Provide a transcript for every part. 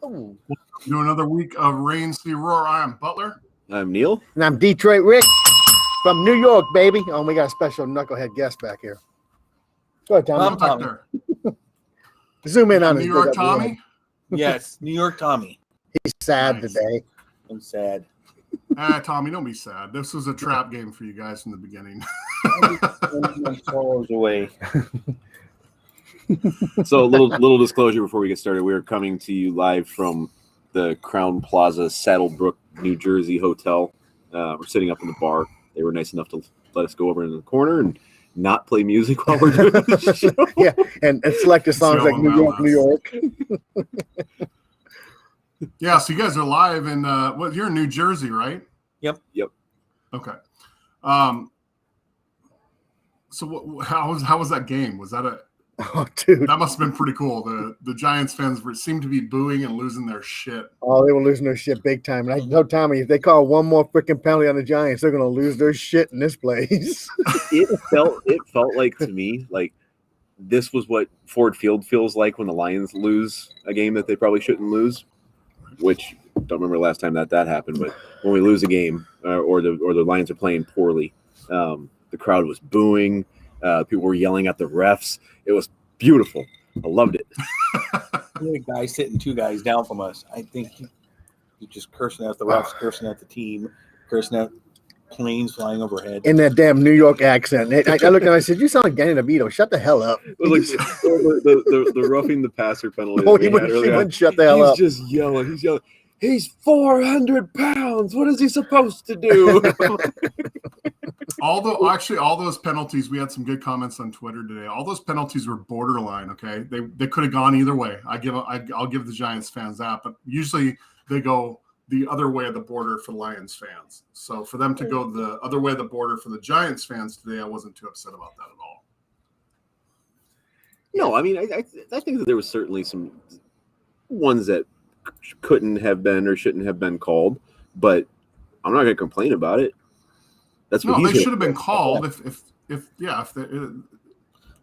Ooh. Do another week of Rain City Roar. I am Butler. I'm Neil. And I'm Detroit Rick from New York, baby. Oh, we got a special knucklehead guest back here. Go ahead, Tommy. Back there. Zoom in on New York Tommy. Yes, New York Tommy. He's sad Nice. today. I'm sad. Tommy, don't be sad. This was a trap game for you guys from the beginning. My sorrows away. So a little disclosure before we get started. We are coming to you live from the Crown Plaza Saddlebrook, New Jersey hotel. We're sitting up in the bar. They were nice enough to let us go over in the corner and not play music while we're doing the show. Yeah, and select the songs like New York, New York. Yeah, so you guys are live in you're in New Jersey, right? Yep. Okay. So how was that game? Was that Oh, dude. that must have been pretty cool. The Giants fans seemed to be booing and losing their shit. Oh, they were losing their shit big time. And I told Tommy, if they call one more freaking penalty on the Giants, they're going to lose their shit in this place. It felt like to me like this was what Ford Field feels like when the Lions lose a game that they probably shouldn't lose. Which don't remember the last time that happened, but when we lose a game or the Lions are playing poorly, the crowd was booing. People were yelling at the refs. It was beautiful. I loved it. The guy sitting 2 guys down from us. I think he just cursing at the refs, cursing at the team, cursing at planes flying overhead. In that damn New York accent. I looked at him and I said, you sound like Danny DeVito. Shut the hell up. It was like the roughing the passer penalty. No, he wouldn't shut the hell up. He's just yelling. He's yelling. He's 400 pounds. What is he supposed to do? All those penalties, we had some good comments on Twitter today. All those penalties were borderline. Okay, they could have gone either way. I'll give the Giants fans that, but usually they go the other way of the border for Lions fans. So for them to go the other way of the border for the Giants fans today, I wasn't too upset about that at all. No, I mean I think that there was certainly some ones that couldn't have been or shouldn't have been called, but I'm not going to complain about it. That's what they should have been called if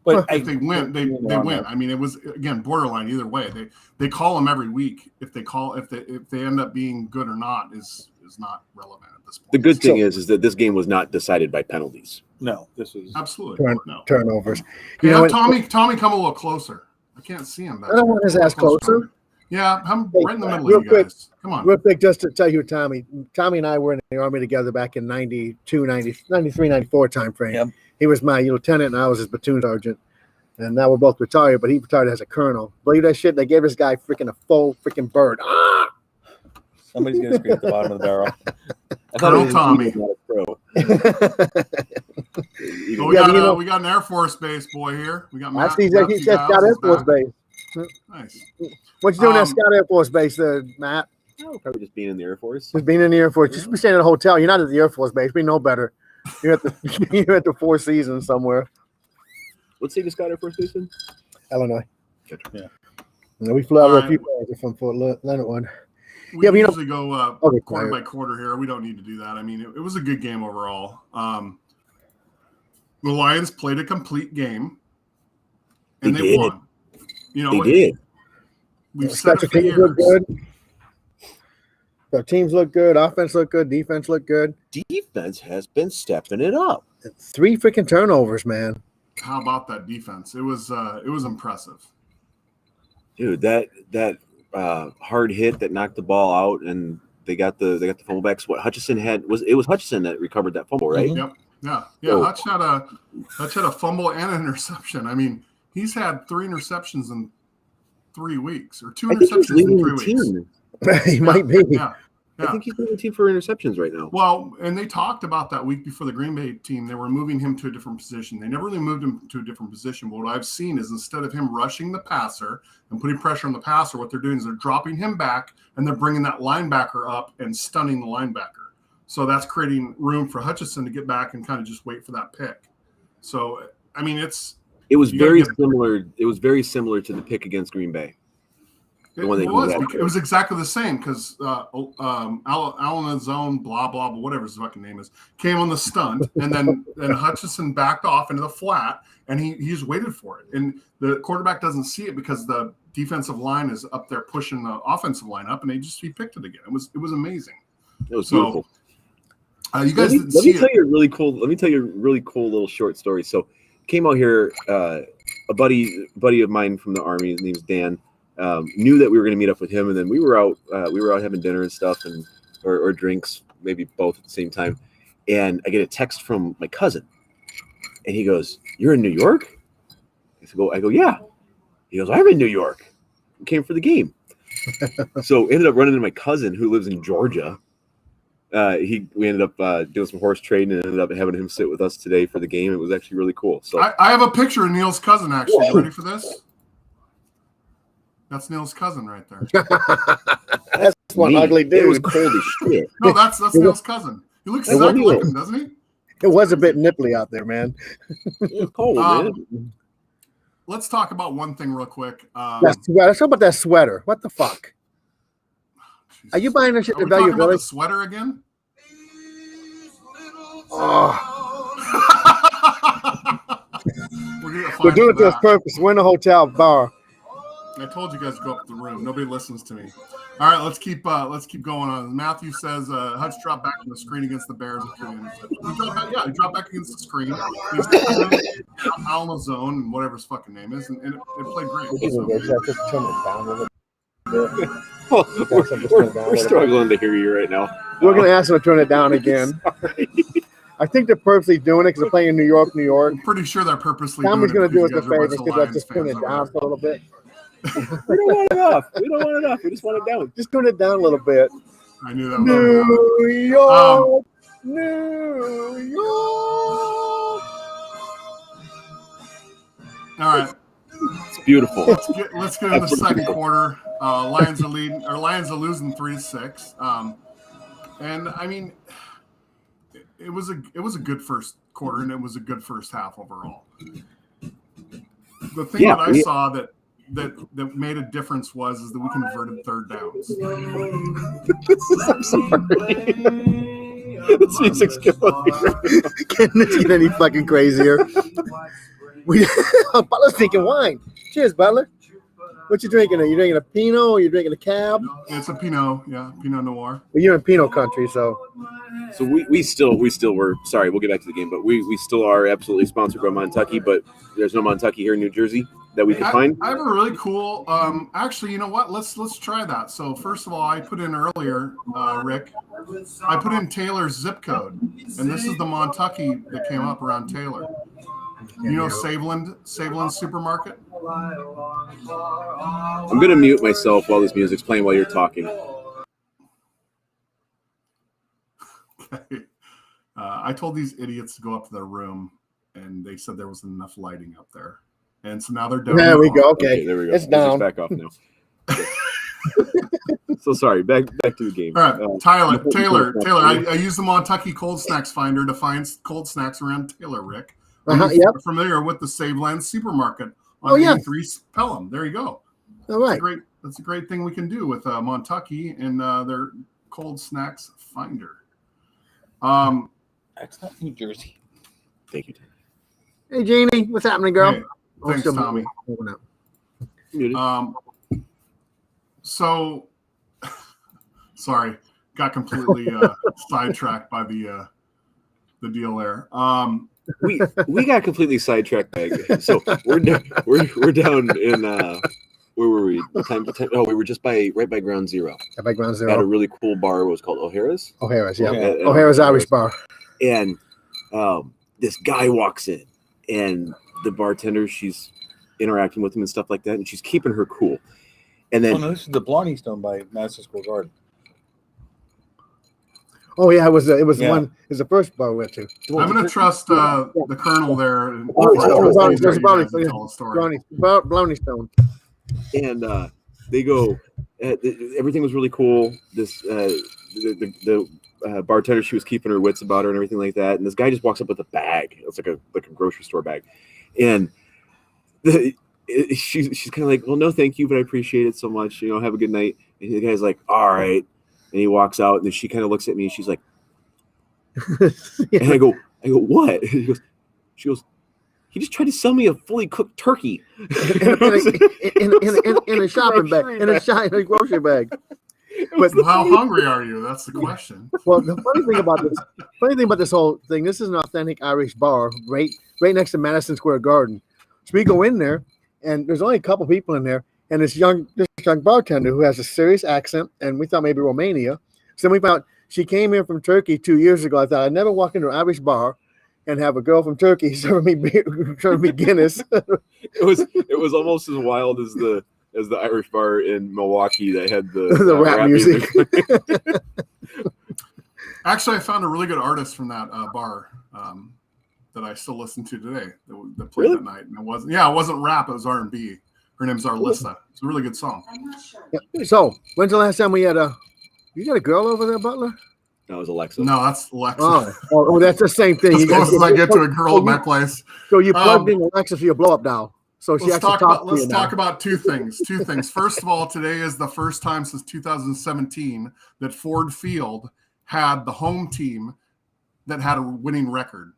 they win, they win. I mean, it was again borderline either way. They call them every week. If they end up being good or not is not relevant at this point. The good thing is that this game was not decided by penalties. No, this was absolutely turnovers. Tommy, come a little closer. I can't see him. I don't want his ass closer. Yeah, I'm right in the middle of you guys. Come on. Real quick, just to tell you, Tommy and I were in the Army together back in 92, 93, 94 time frame. Yep. He was my lieutenant and I was his platoon sergeant. And now we're both retired, but he retired as a colonel. Believe that shit? They gave this guy freaking a full freaking bird. Ah! Somebody's going to scream at the bottom of the barrel. Colonel Tommy. We got an Air Force Base boy here. We got Matt. He said Scott Air Force Base. Nice. What you doing at Scott Air Force Base, Matt? Oh, probably just being in the Air Force. Just being in the Air Force. Just be staying at a hotel. You're not at the Air Force Base. We know better. You're at the Four Seasons somewhere. What state is Scott Air Force Base in? Illinois. Yeah. We flew out a few planes from Fort Leonard one. We usually go quarter by quarter here. We don't need to do that. I mean, it was a good game overall. The Lions played a complete game, and they won. They did. We've said it for years. Look good. Our teams look good. Offense look good. Defense look good. Defense has been stepping it up. 3 freaking turnovers, man. How about that defense? It was impressive. Dude, that hard hit that knocked the ball out, and they got the fumble back. So what Hutchinson had was Hutchinson that recovered that fumble, right? Mm-hmm. Yep. Yeah. Oh. Hutch had a fumble and an interception. I mean, he's had 3 interceptions in 3 weeks, or 2 interceptions in 3 weeks. He might be. Yeah. I think he's leading the team for interceptions right now. Well, and they talked about that week before the Green Bay team. They were moving him to a different position. They never really moved him to a different position. But what I've seen is instead of him rushing the passer and putting pressure on the passer, what they're doing is they're dropping him back and they're bringing that linebacker up and stunning the linebacker. So that's creating room for Hutchinson to get back and kind of just wait for that pick. So, I mean, it was very similar. It was very similar to the pick against Green Bay. It was exactly the same because Allen Zone, blah, blah, blah, whatever his fucking name is, came on the stunt, and then Hutchinson backed off into the flat, and he just waited for it. And the quarterback doesn't see it because the defensive line is up there pushing the offensive line up, and he picked it again. It was amazing. It was beautiful. You guys didn't let see me tell you a really cool. Let me tell you a really cool little short story. So, came out here. A buddy of mine from the Army. His name's Dan. Knew that we were going to meet up with him, and then we were out having dinner and stuff, and or drinks, maybe both at the same time. And I get a text from my cousin, and he goes, "You're in New York?" I go, "Yeah." He goes, "I'm in New York. I came for the game." So ended up running into my cousin who lives in Georgia. We ended up doing some horse trading and ended up having him sit with us today for the game. It was actually really cool. So I have a picture of Neil's cousin. Actually, you ready for this? That's Neil's cousin right there. That's one ugly dude. It was cold as shit. No, that's Neil's cousin. He looks exactly like him, doesn't he? It was a bit nipply out there, man. It was cold, man. Let's talk about one thing real quick. Let's talk about that sweater. What the fuck? Jesus. Are you buying this shit Are to we Value talking about the Village? sweater again? Oh, we're doing it to this purpose. We're in a hotel bar. I told you guys to go up to the room. Nobody listens to me. All right, let's keep going on. Matthew says Hutch dropped back on the screen against the Bears. He dropped back against the screen. He was out on the zone and whatever his fucking name is, and it played great. We're struggling to hear you right now. We're going to ask them to turn it down again. I think they're purposely doing it because they're playing in New York. I'm pretty sure they're purposely Tommy's doing it. Tommy's going to do us because a you guys are favor. a bunch of Because Lions just turn it fans down over a little bit. We don't want it off. We don't want it off. We just want it down. Just turn it down a little bit. I knew that was New York, New York. all right. It's beautiful. Let's get into the second quarter. Lions are losing 3-6. And I mean, it was a good first quarter, and it was a good first half overall. The thing that I saw that made a difference is that we converted third downs. I'm sorry. This music's killing me. Can this get any fucking crazier? Butler's drinking wine. Cheers, Butler. What you drinking? Are you drinking a Pinot or you drinking a Cab? It's a Pinot, Pinot Noir. Well, you're in Pinot country, so. So we still were sorry. We'll get back to the game, but we still are absolutely sponsored by Montucky, but there's no Montucky here in New Jersey that we can find. I have a really cool. Actually, you know what? Let's try that. So first of all, I put in earlier, Rick. I put in Taylor's zip code, and this is the Montucky that came up around Taylor. You know Saveland Supermarket? I'm gonna mute myself while this music's playing while you're talking. Okay. I told these idiots to go up to their room, and they said there wasn't enough lighting up there, and so now they're down. There we go. Okay, there we go. It's down. Back off now. So sorry. Back to the game. All right, Taylor. I used the Montucky Cold Snacks Finder to find cold snacks around Taylor. Rick, yep. Familiar with the Saveland Supermarket on 83 Pelham? There you go. All right. That's a great thing we can do with Montucky and their Cold Snacks Finder. That's not New Jersey. Thank you. Hey, Jeannie, what's happening, girl? Hey, thanks, Tommy. So, sorry, got completely sidetracked by the deal there. We got completely sidetracked, Meg. So we're down in where were we? We were just right by Ground Zero. By Ground Zero. At a really cool bar. It was called O'Hara's. O'Hara's, yeah. O'Hara's Irish Bar. And this guy walks in, and the bartender, she's interacting with him and stuff like that, and she's keeping her cool. And then, this is the Blarney Stone by Madison Square Garden. Oh yeah, it was one. It was the first bar we went to. I'm going to trust the Colonel there. Blarney Stone. And they go. Everything was really cool. This the bartender, she was keeping her wits about her and everything like that. And this guy just walks up with a bag. It's like a grocery store bag, and she's kind of like, well, no, thank you, but I appreciate it so much. Have a good night. And the guy's like, all right. And he walks out, and then she kind of looks at me, and she's like, and I go, what? And she goes, He just tried to sell me a fully cooked turkey in a shopping bag, in a grocery bag. But how hungry are you? That's the question. Well, the funny thing about this whole thing, this is an authentic Irish bar right next to Madison Square Garden. So we go in there, and there's only a couple people in there, and this young bartender who has a serious accent, and we thought maybe Romania. So then we found she came here from Turkey 2 years ago. I thought I'd never walk into an Irish bar and have a girl from Turkey serving me Guinness. It was almost as wild as the Irish bar in Milwaukee that had the rap music. Actually, I found a really good artist from that bar that I still listen to today that played that night. And it wasn't rap, it was R&B. Her name's Arlissa. It's a really good song. I'm not sure. Yeah. So, when's the last time we had you got a girl over there, Butler? That was Alexa. No, that's Alexa. Oh, that's the same thing. As close as I get to a girl at my place. So you plugged in Alexa for your blow-up doll. So she let's actually talk about two things. First of all, today is the first time since 2017 that Ford Field had the home team that had a winning record,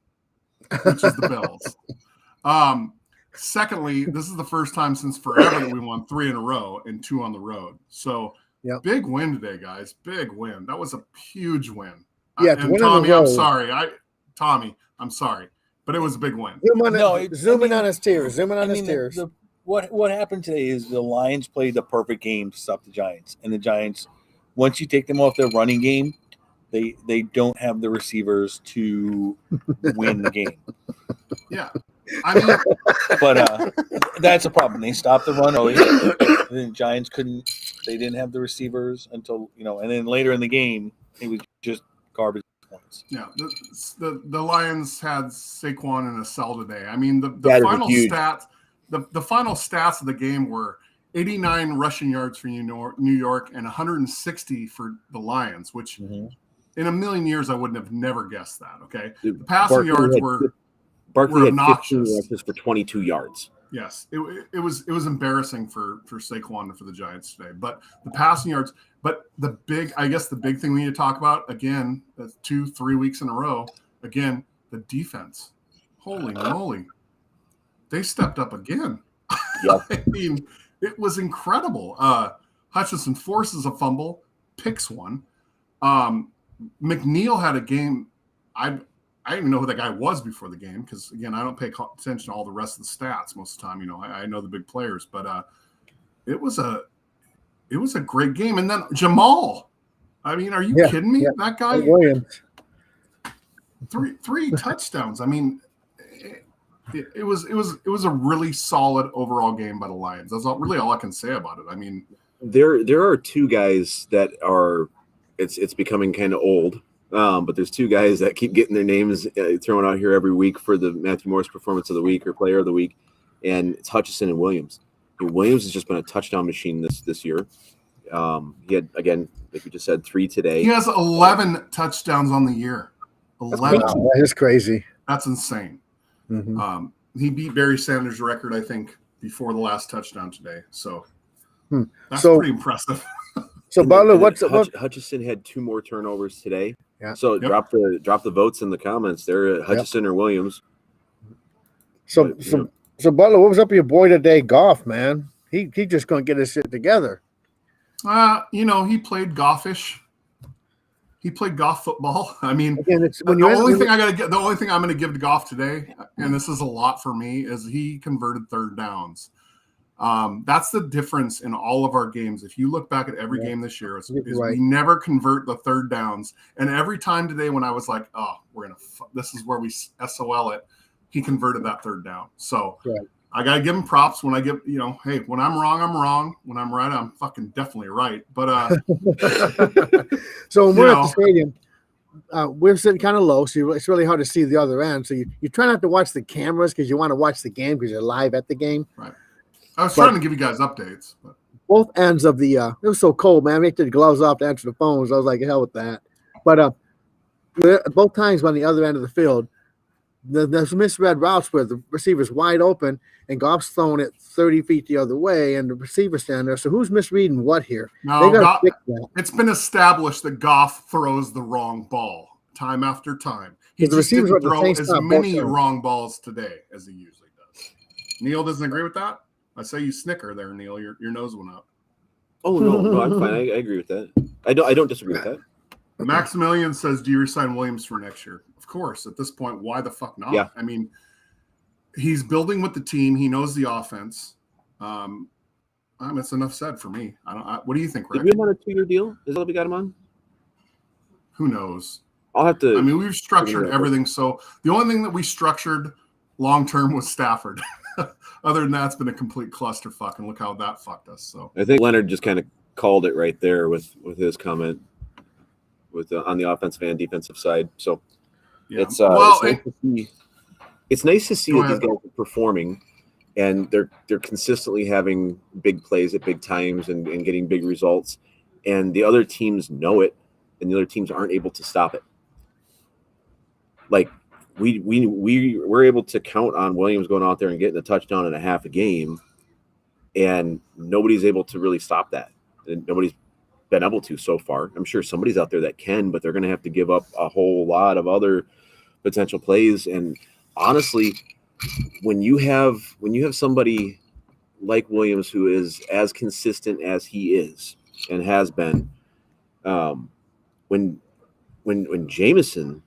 which is the Bills. Secondly, this is the first time since forever that we won 3 in a row and 2 on the road. So big win today, guys. Big win. That was a huge win. Yeah, and Tommy, I'm sorry. I'm sorry. But it was a big win. Zooming on his tears. What happened today is the Lions played the perfect game to stop the Giants. And the Giants, once you take them off their running game, they don't have the receivers to win the game. Yeah. I mean, but that's a problem. They stopped the run. The Giants they didn't have the receivers until, and then later in the game, it was just garbage points. Yeah, the Lions had Saquon in a cell today. I mean, the final stats, the final stats of the game were 89 rushing yards for New York and 160 for the Lions, which in a million years I wouldn't have never guessed that. Okay, the passing yards were obnoxious. 15 rushes for 22 yards. Yes, it was embarrassing for Saquon and for the Giants today. But the passing yards, but the big thing we need to talk about again, 2-3 weeks in a row, again, the defense. Holy moly, they stepped up again. Yep. I mean, it was incredible. Hutchinson forces a fumble, picks one. McNeil had a game. I didn't even know who that guy was before the game because, again, I don't pay attention to all the rest of the stats most of the time. I know the big players, but it was a great game. And then Jamal, I mean, are you kidding me? That guy, Williams. three touchdowns. I mean, it was a really solid overall game by the Lions. That's really all I can say about it. I mean, there are two guys that are it's becoming kind of old. But there's two guys that keep getting their names thrown out here every week for the Matthew Morris Performance of the Week or Player of the Week, and it's Hutchinson and Williams. Williams has just been a touchdown machine this year. He had, again, like we just said, 3 today. He has 11 touchdowns on the year. 11. Wow, that is crazy. That's insane. Mm-hmm. He beat Barry Sanders' record, I think, before the last touchdown today. So that's pretty impressive. So Butler, Hutchinson had 2 more turnovers today. Yeah. So drop the votes in the comments there, Hutchinson or Williams. So Butler, what was up with your boy today, Goff, man? He just couldn't get his shit together. He played golfish. He played golf football. I mean, again, the only thing I'm going to give to Goff today, and this is a lot for me, is he converted third downs. That's the difference in all of our games. If you look back at every game this year, we never convert the third downs. And every time today when I was like, oh, this is where we SOL it, he converted that third down. So I got to give him props when I give, hey, when I'm wrong, I'm wrong. When I'm right, I'm fucking definitely right. But so when we're at the stadium, we're sitting kind of low, so it's really hard to see the other end. So you try not to watch the cameras because you want to watch the game because you're live at the game. Right. I was trying to give you guys updates. But. Both ends of it was so cold, man. I took the gloves off to answer the phones. I was like, hell with that. But both times on the other end of the field, there's misread routes where the receiver's wide open and Goff's throwing it 30 feet the other way and the receiver's standing there. So who's misreading what here? No, it's been established that Goff throws the wrong ball time after time. He just didn't throw as many wrong balls today as he usually does. Neil doesn't agree with that. I say you snicker there, Neil. Your nose went up. Oh no, I'm fine. I agree with that. I don't disagree with that. Maximilian says, "Do you resign Williams for next year?" Of course. At this point, why the fuck not? Yeah. I mean, he's building with the team. He knows the offense. It's enough said for me. What do you think, Rick? Did we have him on a 2-year deal? Is that what we got him on? Who knows? I'll have to. I mean, we've structured everything. So the only thing that we structured long term was Stafford. Other than that, it's been a complete clusterfuck, and look how that fucked us. So I think Leonard just kind of called it right there with his comment with on the offensive and defensive side. So yeah. it's nice to see that these guys are performing, and they're consistently having big plays at big times and getting big results, and the other teams know it, and the other teams aren't able to stop it. Like we're able to count on Williams going out there and getting a touchdown and a half a game, and nobody's able to really stop that. And nobody's been able to so far. I'm sure somebody's out there that can, but they're going to have to give up a whole lot of other potential plays. And honestly, when you have somebody like Williams who is as consistent as he is and has been, when Jameson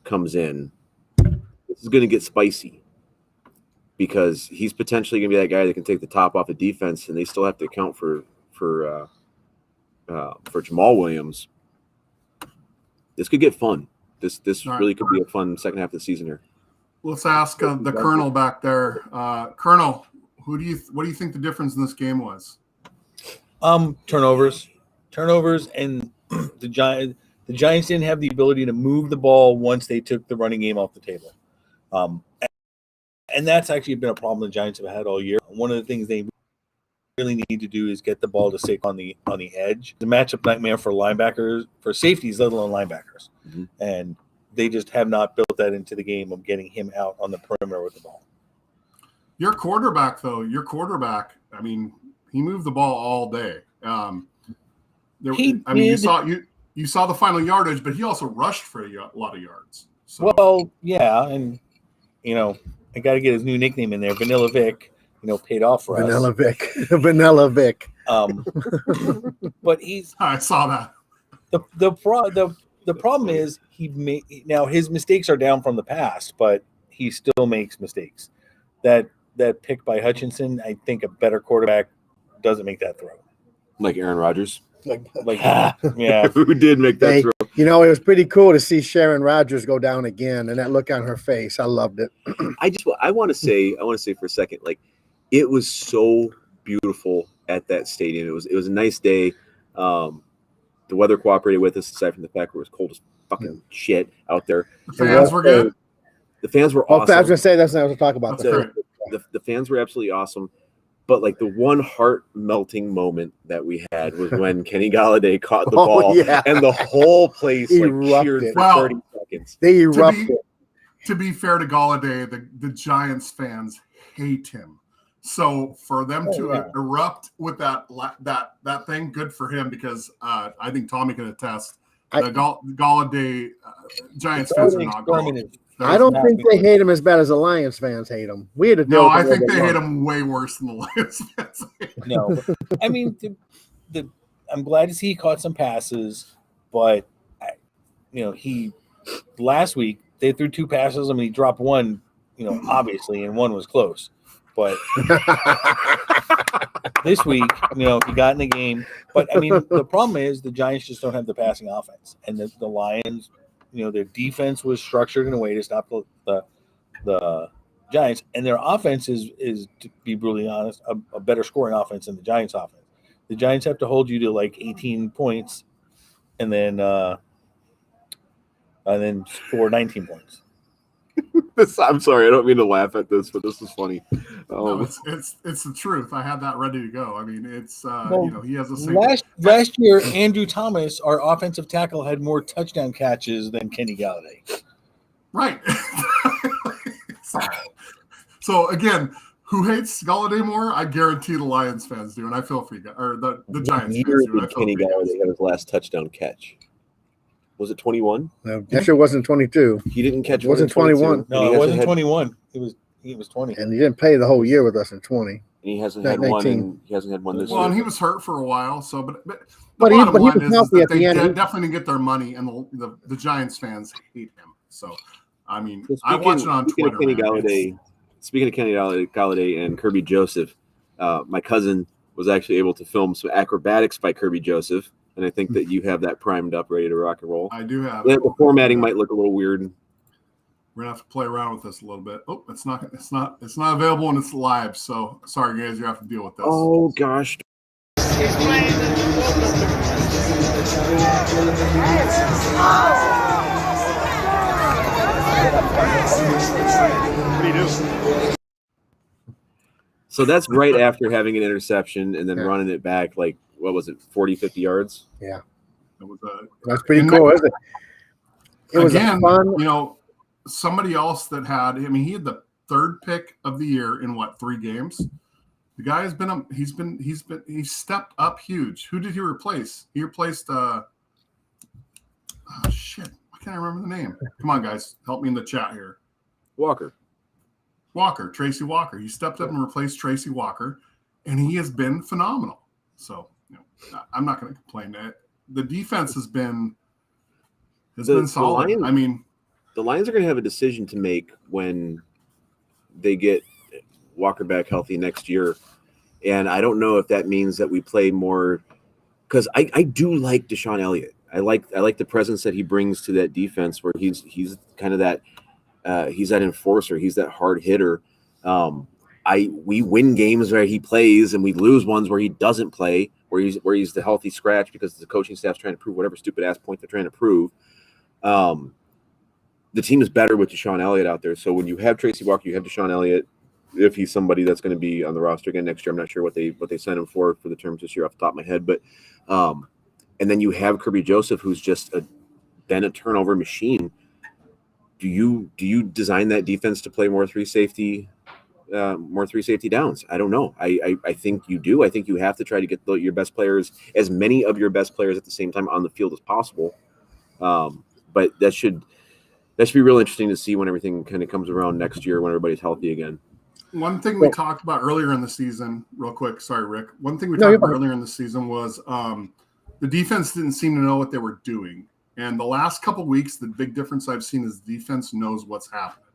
comes in, this is going to get spicy because he's potentially going to be that guy that can take the top off the defense, and they still have to account for Jamal Williams. This could get fun. This really could be a fun second half of the season here. Let's ask the Colonel back there. Colonel, what do you think the difference in this game was? Turnovers, and the Giants didn't have the ability to move the ball once they took the running game off the table. And that's actually been a problem the Giants have had all year. One of the things they really need to do is get the ball to stick on the edge. The matchup nightmare for linebackers, for safeties, let alone linebackers. Mm-hmm. And they just have not built that into the game of getting him out on the perimeter with the ball. Your quarterback, I mean, he moved the ball all day. You saw the final yardage, but he also rushed for a lot of yards. So. Well, yeah, and I got to get his new nickname in there, Vanilla Vic. Paid off for Vanilla us. Vanilla Vic. But I saw that. The problem is now his mistakes are down from the past, but he still makes mistakes. That pick by Hutchinson, I think a better quarterback doesn't make that throw. Like Aaron Rodgers. Yeah. Who did make that throw? It was pretty cool to see Sharon Rodgers go down again, and that look on her face. I loved it. I want to say for a second, like, it was so beautiful at that stadium. It was a nice day. The weather cooperated with us, aside from the fact it was cold as fucking shit out there. The fans were good. The fans were awesome. I was going to say that's not what to talk about. The fans were absolutely awesome. But like the one heart melting moment that we had was when Kenny Galladay caught the ball, and the whole place cheered for 30 seconds. They erupted. To be fair to Galladay, the Giants fans hate him. So for them to erupt with that thing, good for him, because I think Tommy can attest. The Galladay Giants fans are not going. I don't think they hate him as bad as the Lions fans hate him. We had to deal with I think they hate him way worse than the Lions fans. No, I mean, I'm glad to see he caught some passes, but he last week they threw 2 passes. I mean, he dropped one, obviously, and one was close. But this week, he got in the game. But I mean, the problem is the Giants just don't have the passing offense, and the Lions. Their defense was structured in a way to stop the Giants, and their offense is to be brutally honest, a better scoring offense than the Giants' offense. The Giants have to hold you to like 18 points, and then score 19 points. I'm sorry, I don't mean to laugh at this, but this is funny. No, it's the truth. I had that ready to go. I mean, it's he has the same. Last year, Andrew Thomas, our offensive tackle, had more touchdown catches than Kenny Galladay. Right. So again, who hates Galladay more? I guarantee the Lions fans do, and I feel for you guys, or the Giants fans do. Did Kenny Galladay have his last touchdown catch? Was it 21? No, that sure wasn't 22. He didn't catch. It wasn't 21. No, it wasn't 21. It was He was 20. And he didn't play the whole year with us in 20. And he hasn't That had one. 19. He hasn't had one this Well, and year. he was hurt for a while. So, but the But he bottom line was is healthy that at they the end. definitely didn't get their money, and the Giants fans hate him. So, I mean, So I watch it on Twitter. Kenny man. Galladay, speaking of Kenny Galladay and Kirby Joseph, my cousin was actually able to film some acrobatics by Kirby Joseph, and I think that you have that primed up, ready to rock and roll. I do have The formatting might look a little weird. We're gonna have to play around with this a little bit. Oh, it's not available and it's live. So sorry guys, you have to deal with this. Oh gosh. What do you do? So that's right after having an interception and then Yeah. running it back like, what was it, 40, 50 yards? Yeah. It was That's pretty and cool, isn't it? It was again, a fun. you know, somebody else that had. I mean, he had the third pick of the year in what 3 games. The guy has been. He's stepped up huge. Who did he replace? He replaced. Oh shit! Why can't I remember the name? Come on, guys, help me in the chat here. Walker. Tracy Walker. He stepped up and replaced Tracy Walker, and he has been phenomenal. So, you know, I'm not going to complain. The defense has been solid. Lions, I mean, the Lions are going to have a decision to make when they get Walker back healthy next year, and I don't know if that means that we play more, because I do like Deshaun Elliott. I like the presence that he brings to that defense, where he's kind of that. He's that enforcer. He's that hard hitter. We win games where he plays, and we lose ones where he doesn't play, where he's the healthy scratch because the coaching staff's trying to prove whatever stupid ass point they're trying to prove. The team is better with Deshaun Elliott out there. So when you have Tracy Walker, you have Deshaun Elliott. If he's somebody that's going to be on the roster again next year, I'm not sure what they signed him for the terms this year off the top of my head, but and then you have Kirby Joseph, who's just been a turnover machine. Do you design that defense to play more three safety downs? I don't know. I think you do. I think you have to try to get your best players, as many of your best players at the same time on the field as possible. But that should be real interesting to see when everything kind of comes around next year when everybody's healthy again. one thing we talked about earlier in the season, real quick. Sorry, Rick. One thing we talked about earlier in the season was the defense didn't seem to know what they were doing. And the last couple of weeks, the big difference I've seen is the defense knows what's happening.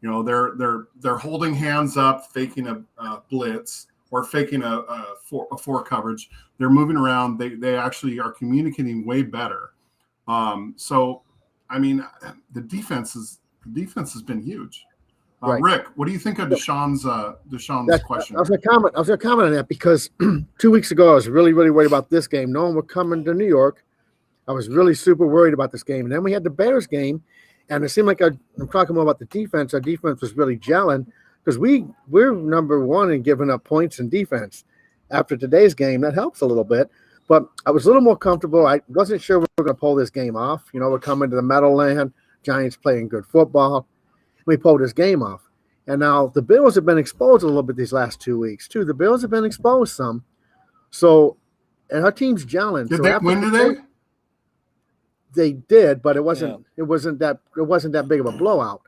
You know, they're holding hands up, faking a blitz or faking a four coverage. They're moving around. They actually are communicating way better. So, I mean, the defense has been huge. Right. Rick, what do you think of Deshaun's question? I was going to comment on that because 2 weeks ago I was really, really worried about this game. Knowing we're coming to New York, I was really super worried about this game. And then we had the Bears game, and it seemed like I'm talking more about the defense. Our defense was really gelling because we're number one in giving up points in defense. After today's game, that helps a little bit. But I was a little more comfortable. I wasn't sure we were going to pull this game off. You know, we're coming to the Meadowland. Giants playing good football. We pulled this game off. And now the Bills have been exposed a little bit these last 2 weeks, too. The Bills have been exposed some. So, and our team's gelling. Did they win today? They did, but it wasn't that big of a blowout.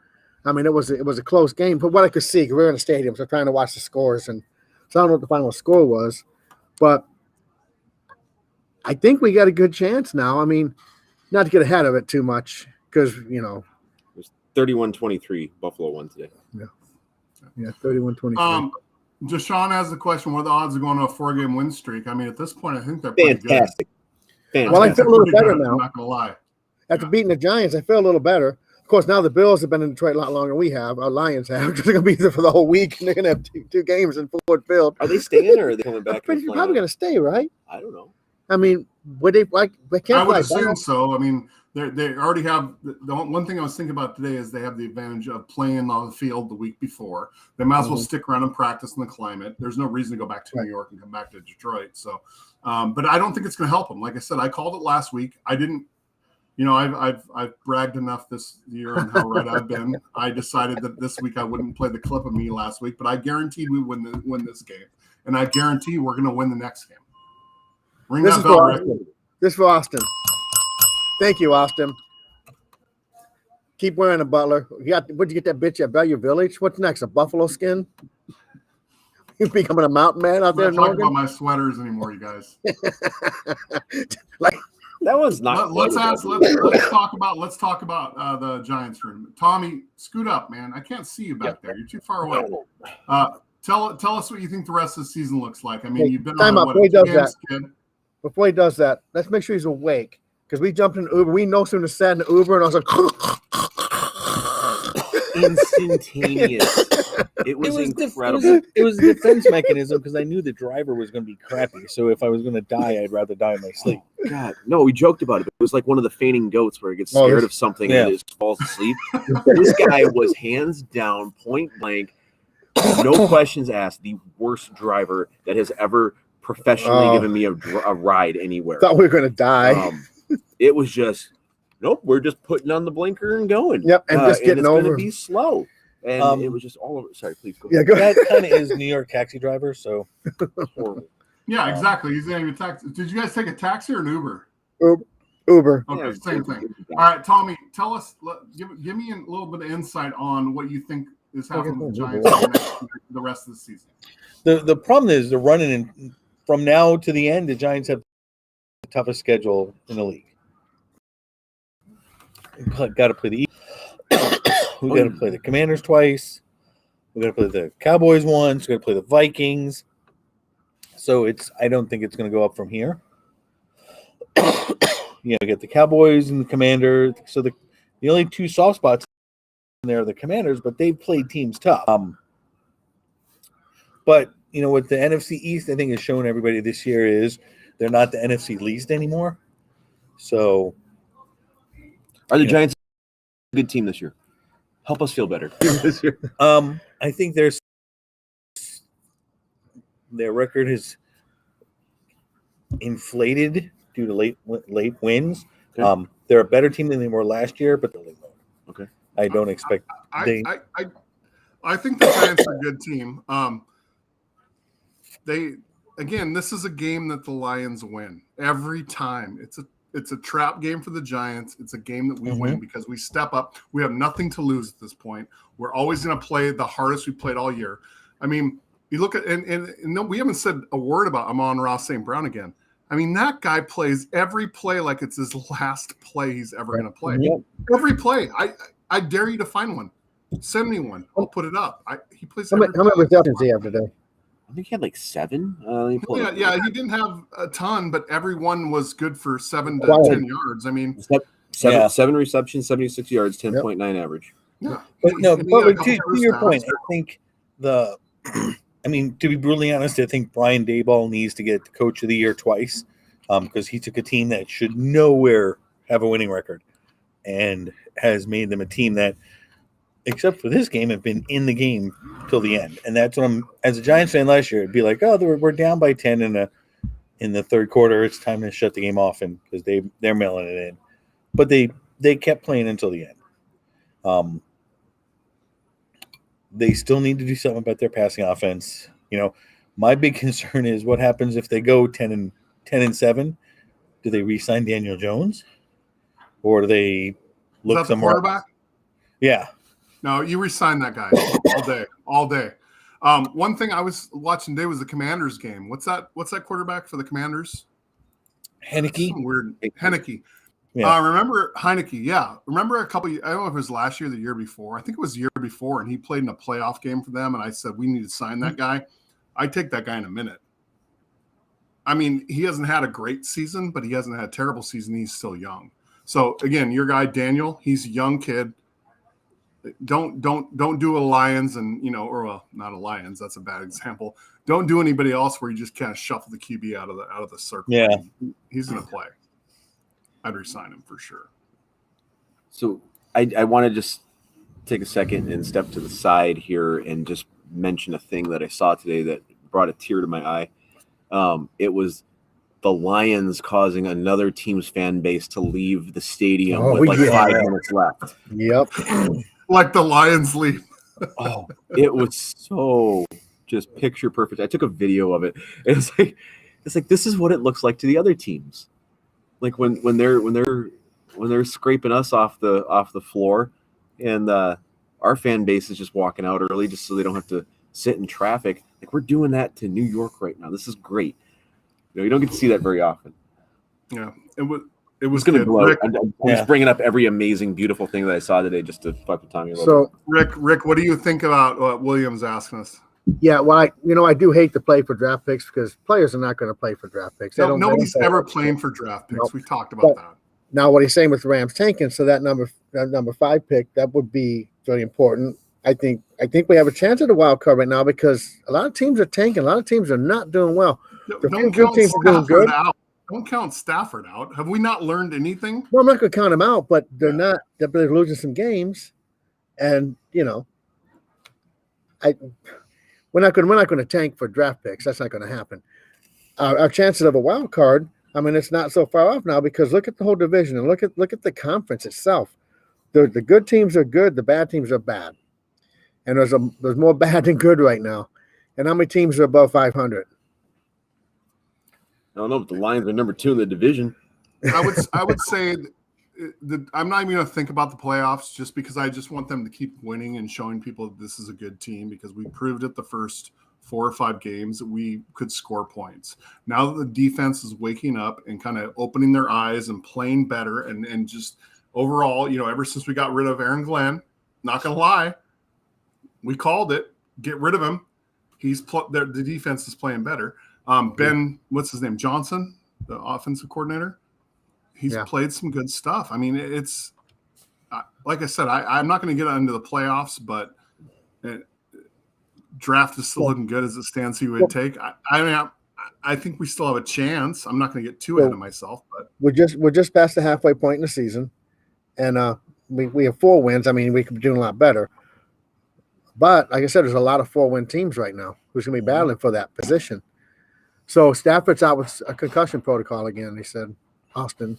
I mean, it was a close game, but what I could see, because we were in the stadium, so trying to watch the scores, and so I don't know what the final score was, but I think we got a good chance now. I mean, not to get ahead of it too much, because you know, It was 31-23. Buffalo won today. Yeah, 31-23. Deshaun has the question: what are the odds of going on a 4-game win streak? I mean, at this point, I think they're pretty Fantastic. good. Well, I feel a little better good, now. I'm not gonna lie. After beating the Giants, I feel a little better. Of course, now the Bills have been in Detroit a lot longer than we have. Our Lions have. They're going to be there for the whole week, and they're going to have two games in Ford Field. Are they staying or are they coming back? They're probably going to stay, right? I don't know. I mean, would they like? They can't I would fly assume back. so. I mean, they already have the one thing I was thinking about today is they have the advantage of playing on the field the week before. They might as well stick around and practice in the climate. There's no reason to go back to New York and come back to Detroit. So, but I don't think it's going to help them. Like I said, I called it last week. I didn't. You know, I've bragged enough this year on how right I've been. I decided that this week I wouldn't play the clip of me last week, but I guaranteed we win this game, and I guarantee we're going to win the next game. Ring This that is bell, for Rick. Austin. This is for Austin. Thank you, Austin. Keep wearing a Butler. Where'd you get that bitch at Value Village? What's next? A buffalo skin? You becoming a mountain man out there I'm in not talking Oregon? about my sweaters anymore, you guys. Like, That was not. Let's talk about the Giants room. Tommy, scoot up, man. I can't see you back there. You're too far away. Tell us what you think the rest of the season looks like. I mean, Hey, you've been time on out, what, before he a does game that. skid. before he does that, let's make sure he's awake because we jumped in an Uber. We no sooner sat in the Uber and I was like, instantaneous. It was incredible. It was a defense mechanism because I knew the driver was going to be crappy. So if I was going to die, I'd rather die in my sleep. God, no, we joked about it. It was like one of the fainting goats where it gets scared of something and it just falls asleep. This guy was hands down, point blank, no questions asked, the worst driver that has ever professionally given me a ride anywhere. Thought we were going to die. It was just, nope, we're just putting on the blinker and going. Yep, and just getting it's over. going to be slow. And it was just all over. Sorry, please go. Yeah, go ahead. That kind of is New York taxi driver. So Horrible. Yeah, exactly. He's in a taxi. Did you guys take a taxi or an Uber? Uber. Okay, Yeah, same thing. All right, Tommy, tell us, give me a little bit of insight on what you think is happening with the Giants for the rest of the season. the problem is they're running in from now to the end. The Giants have the toughest schedule in the league. Got to play the we got to play the Commanders twice. We got to play the Cowboys once. We got to play the Vikings. So I don't think it's going to go up from here. Get the Cowboys and the Commanders. So the only two soft spots in there are the Commanders, but they've played teams tough. But what the NFC East I think has shown everybody this year is they're not the NFC least anymore. So Are the Giants a good team this year? Help us feel better this year. I think their record is inflated due to late wins. Okay. They're a better team than they were last year, but Okay. I don't expect I think the Giants are a good team. This is a game that the Lions win every time. It's a trap game for the Giants. It's a game that we win because we step up. We have nothing to lose at this point. We're always going to play the hardest we played all year. I mean, you look at and no, we haven't said a word about Amon-Ra St. Brown again. I mean, that guy plays every play like it's his last play he's ever going to play. Mm-hmm. Every play. I dare you to find one. Send me one. I'll put it up. He plays. How many receptions did he have today? I think he had like 7. He didn't have a ton, but every one was good for 7 to 10 yards. I mean, seven receptions, 76 yards, 10.9 average. Yeah. But to your point, I think to be brutally honest, I think Brian Daboll needs to get the Coach of the Year twice because he took a team that should nowhere have a winning record and has made them a team that, except for this game, have been in the game till the end. And that's what as a Giants fan last year, it'd be like, we're down by 10 in the third quarter. It's time to shut the game off and because they're mailing it in. But they kept playing until the end. They still need to do something about their passing offense. My big concern is what happens if they go 10-7. Do they re-sign Daniel Jones, or do they look somewhere? Quarterback? Yeah. No, you re-sign that guy all day. One thing I was watching today was the Commanders game. What's that quarterback for the Commanders? Heineke. Weird. Heineke. Yeah. Remember Heineke? Yeah. Remember I don't know if it was last year or the year before. I think it was the year before, and he played in a playoff game for them, and I said, we need to sign that guy. I'd take that guy in a minute. I mean, he hasn't had a great season, but he hasn't had a terrible season. He's still young. So, again, your guy, Daniel, he's a young kid. Don't do a Lions and, not a Lions. That's a bad example. Don't do anybody else where you just kind of shuffle the QB out of the circle. Yeah. He's going to play. I'd resign him for sure. So I want to just take a second and step to the side here and just mention a thing that I saw today that brought a tear to my eye. It was the Lions causing another team's fan base to leave the stadium with 5 minutes left. Yep. Like the Lions leave. It was so just picture perfect. I took a video of it. It's like this is what it looks like to the other teams. Like when they're scraping us off the floor, and our fan base is just walking out early just so they don't have to sit in traffic. Like, we're doing that to New York right now. This is great. You don't get to see that very often. Yeah, it was going to good. gloat. Rick, I'm just bringing up every amazing, beautiful thing that I saw today just to fuck with Tommy a little bit. Rick, what do you think about what William's asking us? Yeah, well, I do hate to play for draft picks because players are not going to play for draft picks. Nobody's ever playing for draft picks. Nope. We talked about that. Now, what he's saying with the Rams tanking, so that number 5 pick, that would be very important. I think we have a chance at a wild card right now because a lot of teams are tanking. A lot of teams are not doing well. The few good teams are doing good. Don't count Stafford out. Have we not learned anything? Well, I'm not going to count them out, but they're not. They're losing some games, and we're not going to tank for draft picks. That's not going to happen. Our chances of a wild card, I mean, it's not so far off now because look at the whole division and look at the conference itself. The good teams are good. The bad teams are bad, and there's more bad than good right now. And how many teams are above 500? I don't know, but the Lions are number 2 in the division. I would say that I'm not even going to think about the playoffs just because I just want them to keep winning and showing people that this is a good team because we proved it the first 4 or 5 games that we could score points. Now that the defense is waking up and kind of opening their eyes and playing better and just overall, ever since we got rid of Aaron Glenn, not going to lie, we called it, get rid of him. The defense is playing better. Ben, what's his name? Johnson, the offensive coordinator. He's played some good stuff. I mean, it's like I said, I'm not going to get into the playoffs, but draft is still looking good as it stands. Who would take? I think we still have a chance. I'm not going to get too ahead of myself, but we're just past the halfway point in the season, and we have 4 wins. I mean, we could be doing a lot better. But like I said, there's a lot of 4-win teams right now who's going to be battling for that position. So Stafford's out with a concussion protocol again, he said, Austin.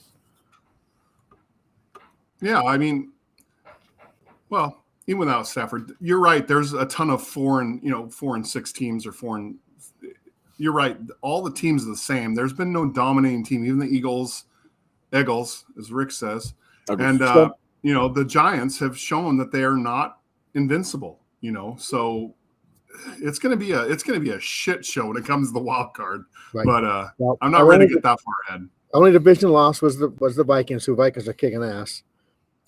Yeah, I mean, well, even without Stafford, you're right. There's a ton of 4 and 6 teams or 4 and you're right. All the teams are the same. There's been no dominating team, even the Eagles, as Rick says. Okay. And the Giants have shown that they are not invincible, so it's going to be a shit show when it comes to the wild card. Right. But I'm not ready to get that far ahead. Only division loss was the Vikings. Who Vikings are kicking ass.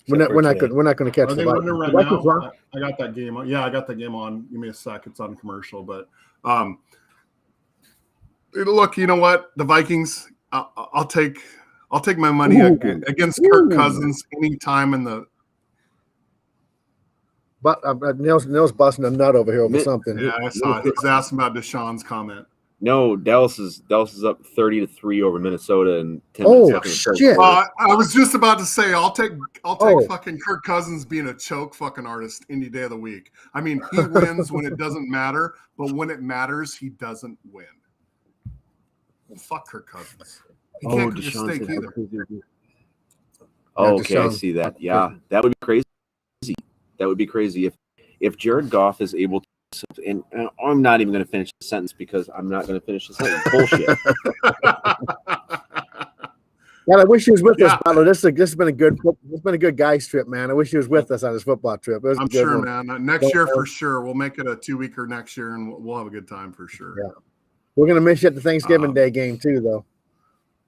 We're not going to catch the Vikings. Right now? I got that game on. Yeah, I got that game on. Give me a sec. It's on commercial, but look, you know what? The Vikings. I'll take my money against Kirk Cousins anytime in the. But Neil's busting a nut over here over something. Yeah, I saw it. He was asking about Deshaun's comment. No, Dallas is up 30-3 over Minnesota and 10 minutes. Shit! I was just about to say I'll take fucking Kirk Cousins being a choke fucking artist any day of the week. I mean, he wins when it doesn't matter, but when it matters, he doesn't win. Well, fuck Kirk Cousins. He can't cook a steak either. Oh, okay, I see that. Yeah, that would be crazy. That would be crazy if Jared Goff is able to. And I'm not even going to finish the sentence because I'm not going to finish the sentence. Bullshit. God, I wish he was with us, Butler. This has been a good guys trip, man. I wish he was with us on this football trip. I'm sure, man. Next year for sure. We'll make it a 2-weeker next year, and we'll have a good time for sure. Yeah, we're going to miss you at the Thanksgiving Day game too, though.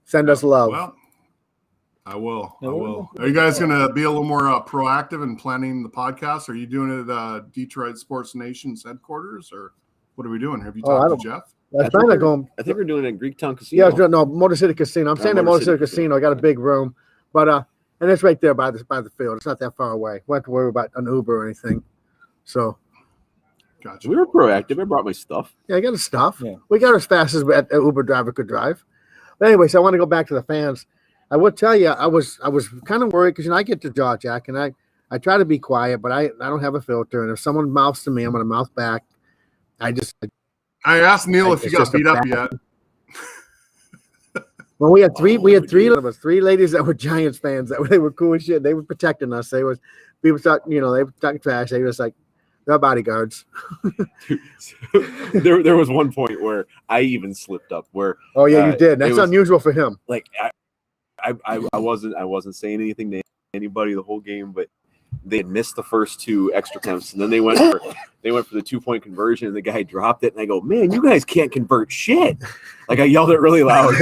Send us love. Well, I will. Are you guys going to be a little more proactive in planning the podcast? Are you doing it at Detroit Sports Nation's headquarters, or what are we doing? Have you talked to Jeff? I think we're doing it at Greektown Casino. Yeah, no, Motor City Casino. I'm saying at Motor City Casino. I got a big room, but and it's right there by the field. It's not that far away. We don't have to worry about an Uber or anything. So, gotcha. We were proactive. I brought my stuff. Yeah, I got the stuff. Yeah. We got as fast as an Uber driver could drive. But anyways, I want to go back to the fans. I will tell you, I was kind of worried because I get to jaw jack and I try to be quiet, but I don't have a filter. And if someone mouths to me, I'm going to mouth back. I asked Neil if you got beat up yet. Well, we had three of us, 3 ladies that were Giants fans. They were cool as shit. They were protecting us. People thought, they were talking trash. They were just like, they're bodyguards. there was one point where I even slipped up. Where you did. That's unusual for him. Like I wasn't saying anything to anybody the whole game, but they had missed the first 2 extra attempts, and then they went for the 2-point conversion, and the guy dropped it, and I go, man, you guys can't convert shit. Like I yelled it really loud.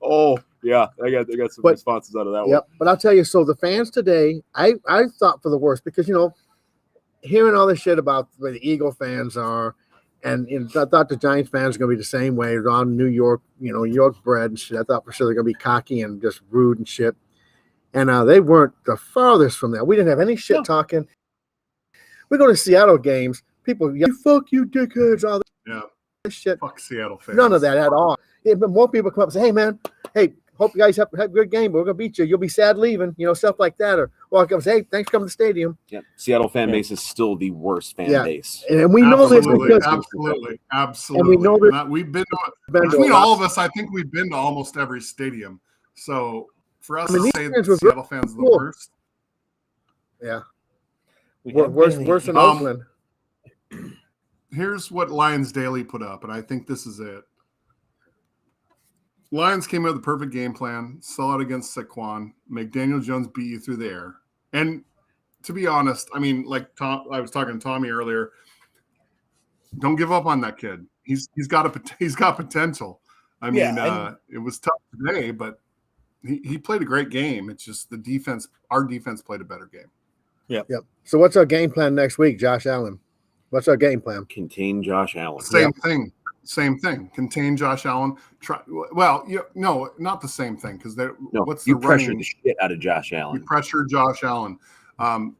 Oh yeah, I got some responses out of that one. Yep, but I'll tell you, so the fans today, I thought for the worst because hearing all this shit about the way the Eagle fans are, and I thought the Giants fans were going to be the same way. They're on New York, New York bred and shit. I thought for sure they're going to be cocky and just rude and shit. And they weren't the farthest from that. We didn't have any shit talking. We go to Seattle games. People yell, fuck you, dickheads, all this shit. Fuck Seattle fans. None of that at all. Yeah, but more people come up and say, hey, man, hope you guys have a good game, but we're going to beat you. You'll be sad leaving, stuff like that. Or I come say, hey, thanks for coming to the stadium. Yeah, Seattle fan base is still the worst fan base. And we know this because absolutely. And we know that we've been between all of us, I think we've been to almost every stadium. So for us to say that Seattle fans are the worst. Yeah. Worse than Oakland. Here's what Lions Daily put up, and I think this is it. Lions came out with a perfect game plan, sell out against Saquon, make Daniel Jones beat you through the air. And to be honest, I mean, like I was talking to Tommy earlier, don't give up on that kid. He's got potential. I mean, it was tough today, but he played a great game. It's just our defense played a better game. Yep. So what's our game plan next week, Josh Allen? What's our game plan? Contain Josh Allen. Same thing. Contain Josh Allen. Not the same thing because you pressure the shit out of Josh Allen. You pressure Josh Allen.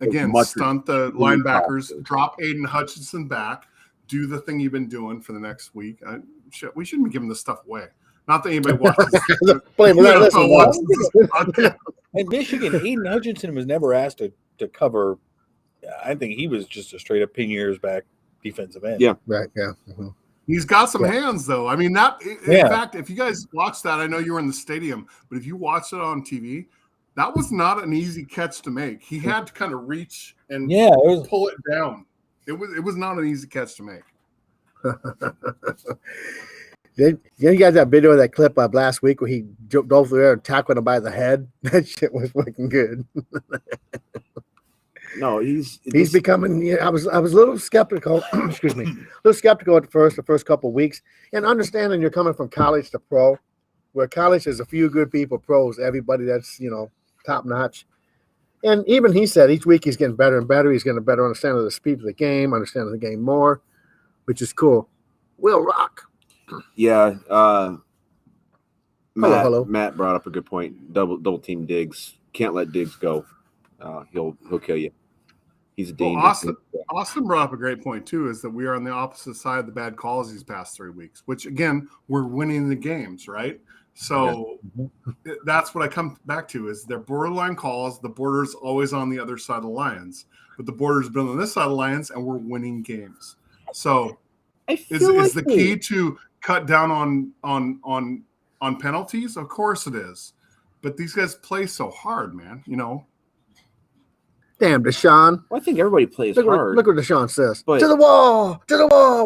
Again, stunt the linebackers. Drop Aiden Hutchinson back. Do the thing you've been doing for the next week. We shouldn't be giving this stuff away. Not that anybody watches. In Michigan, Aiden Hutchinson was never asked to cover. I think he was just a straight up pin years back defensive end. Yeah, right. Yeah. Mm-hmm. He's got some hands, though. I mean, in fact, if you guys watched that, I know you were in the stadium, but if you watched it on TV, that was not an easy catch to make. He had to kind of reach and pull it down. It was not an easy catch to make. You got that video of that clip of last week where he jumped over there and tackled him by the head? That shit was fucking good. No, he's becoming. I was a little skeptical. Excuse me, a little skeptical at the first couple of weeks, and understanding you're coming from college to pro, where college is a few good people, pros, everybody that's top notch, and even he said each week he's getting better and better. He's getting a better understanding of the speed of the game, understanding the game more, which is cool. Will rock. Yeah. Hello. Matt brought up a good point. Double team Diggs. Can't let Diggs go. He'll kill you. He's a danger. Austin brought up a great point too, is that we are on the opposite side of the bad calls these past 3 weeks, which again, we're winning the games, right? So that's what I come back to is they're borderline calls. The border's always on the other side of the Lions, but the border's been on this side of the Lions and we're winning games. So is the key to cut down on penalties? Of course it is. But these guys play so hard, man, Damn, Deshaun. Well, I think everybody plays hard. Look what Deshaun says. But, to the wall,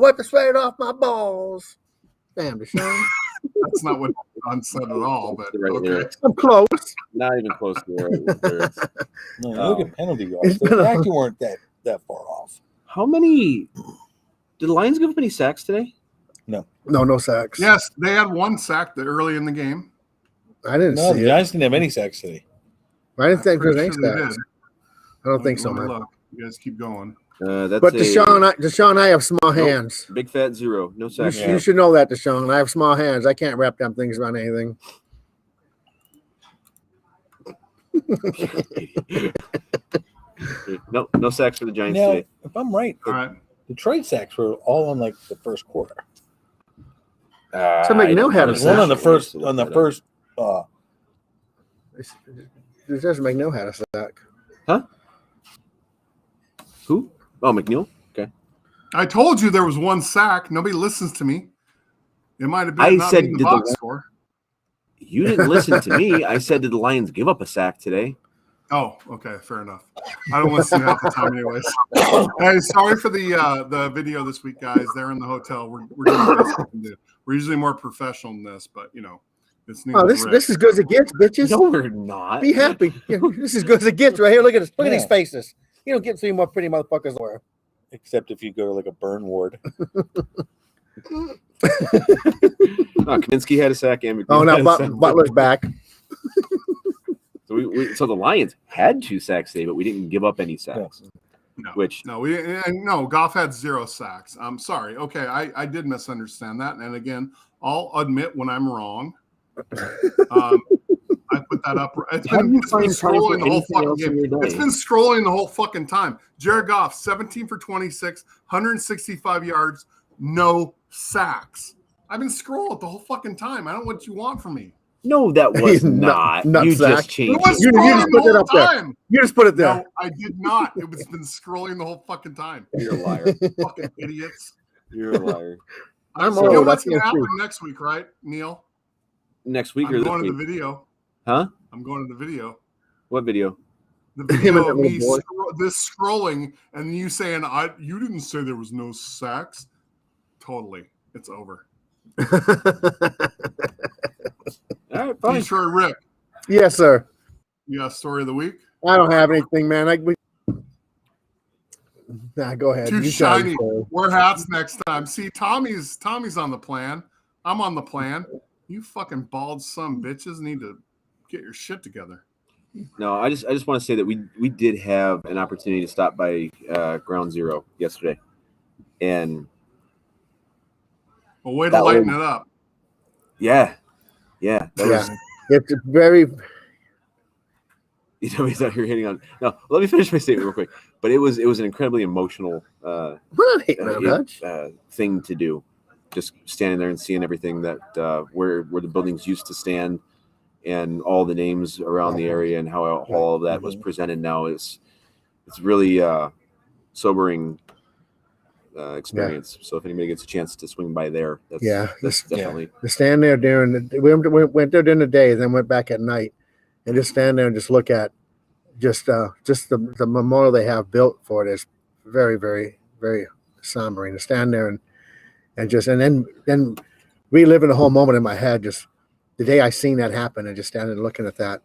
wipe the sweat off my balls. Damn, Deshaun. That's not what Deshaun said at all, but okay. I'm close. Not even close to where it look at penalty yards. They actually weren't that far off. How many did the Lions give up any sacks today? No sacks. Yes, they had 1 sack early in the game. I didn't see the it. Giants didn't have any sacks today. I didn't think there was any Sure sacks. I don't think so, man. Look. You guys keep going. But Deshaun and I have small hands. Big fat 0. No sacks. You should know that, Deshaun. I have small hands. I can't wrap them things around anything. No sacks for the Giants today. If I'm right, the trade sacks were all in like the first quarter. So McNeil had a sack. One on the first. It doesn't McNeil had a sack. Huh? Who? Oh, McNeil. Okay. I told you there was 1 sack. Nobody listens to me. It might have been. I said, the box score. You didn't listen to me. I said, did the Lions give up a sack today? Oh, okay, fair enough. I don't listen half the time, anyways. Hey, sorry for the video this week, guys. They're in the hotel. We're doing the best we can do. We're usually more professional than this, but It's Oh, this is good as it gets, bitches. No, we're not. Be happy. Yeah, this is good as it gets right here. Look at this. Look at these faces. You don't get three more pretty motherfuckers nowhere. Except if you go to like a burn ward. Kaminsky had a sack. And Oh, McNeil now had a sack. Butler's back. So the Lions had 2 sacks today, but we didn't give up any sacks. No, Goff had 0 sacks. I'm sorry. Okay, I did misunderstand that, and again, I'll admit when I'm wrong. I put that up. It's been scrolling the whole fucking game. It's been scrolling the whole fucking time. Jared Goff, 17 for 26, 165 yards, no sacks. I've been scrolling the whole fucking time. I don't know what you want from me. No, that was not. You just changed it. You just put it up there. You just put it there. No, I did not. It was been scrolling the whole fucking time. You're a liar. Fucking idiots. You're a liar. I'm you know old. what's going to happen next week, right, Neil? Next week I'm or this going week? to the video. Huh? I'm going to the video. What video? The video of me this scrolling and you saying, you didn't say there was no sacks. Totally. It's over. All right, fine. Detroit Rick. Yes, sir. You got a story of the week? I don't have anything, man. Go ahead. Too shiny. Wear hats next time. See, Tommy's on the plan. I'm on the plan. You fucking bald son bitches need to get your shit together. No, I just want to say that we did have an opportunity to stop by Ground Zero yesterday, and a way to lighten it up. Yeah. That It's very. You know, he's out here hitting on. No, let me finish my statement real quick. But it was an incredibly emotional thing to do. Just standing there and seeing everything that where the buildings used to stand, and all the names around the area, and how all of that was presented now it's really sobering experience. So if anybody gets a chance to swing by there, that's definitely to stand there we went there during the day, then went back at night, and just stand there and just look at just the memorial they have built for it is very, very, very sombering. To stand there and then reliving the whole moment in my head, just the day I seen that happen, and just standing and looking at that,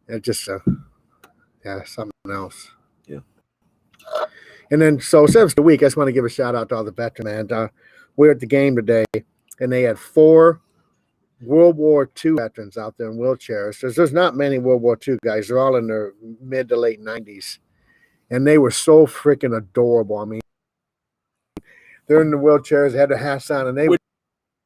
it just something else. Yeah. And then so since the week, I just want to give a shout out to all the veterans. And we're at the game today, and they had 4 World War II veterans out there in wheelchairs. There's not many World War II guys. They're all in their mid to late 90s. And they were so freaking adorable. I mean, they're in the wheelchairs, they had their hats on, and they were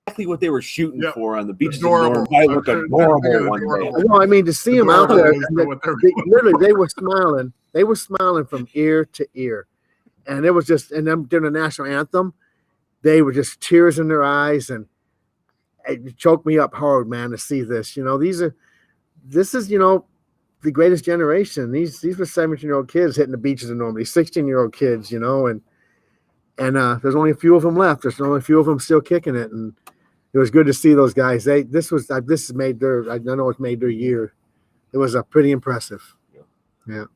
exactly what they were shooting for on the beach. Adorable. I look adorable one day. No, I mean, to see them out there, literally, they were smiling. They were smiling from ear to ear. And it was just, and then during the national anthem, they were just tears in their eyes, and it choked me up hard, man, to see this. You know, this is, the greatest generation. These were 17-year-old kids hitting the beaches in Normandy, 16-year-old kids, and there's only a few of them left. There's only a few of them still kicking it, and it was good to see those guys. This made their, I know it's made their year. It was pretty impressive. Yeah,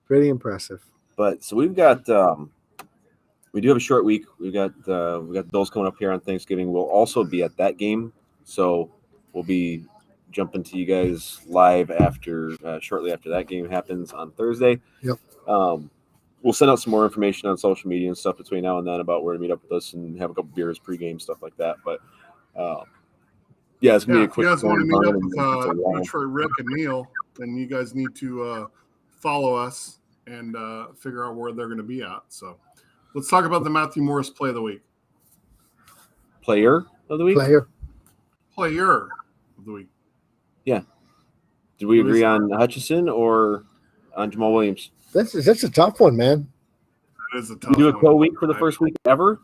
pretty impressive. But so we've got we do have a short week. We got the Bills coming up here on Thanksgiving. We'll also be at that game, so we'll be jumping to you guys live after shortly after that game happens on Thursday. Yep. We'll send out some more information on social media and stuff between now and then about where to meet up with us and have a couple beers pregame, stuff like that. But it's gonna be a quick. If you guys want to meet up with Detroit Rick and Neil, then you guys need to follow us and figure out where they're going to be at. So let's talk about the Matthew Morris play of the week. Player of the week? Player of the week. Yeah. Did we agree on Hutchison or on Jamal Williams? That's a tough one, man. That is a tough one. We do a co-week for the first week ever?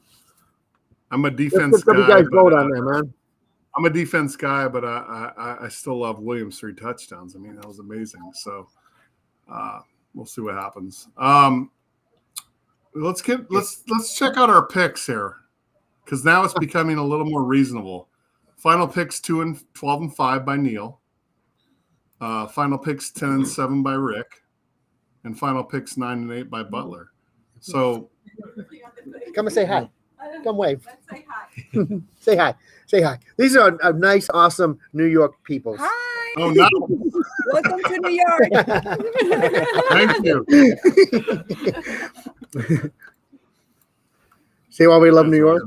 I'm a defense guy. You guys vote on there, man. I'm a defense guy, but I still love Williams' 3 touchdowns. I mean, that was amazing. So we'll see what happens. Let's check out our picks here, because now it's becoming a little more reasonable. Final picks 12-5 by Neil. Final picks 10-7 by Rick, and final picks 9-8 by Butler. So come and say hi. Come wave. Let's say hi. Say hi. Say hi. These are nice, awesome New York people. Hi. Oh no! Welcome to New York. Thank you. See why we love New York?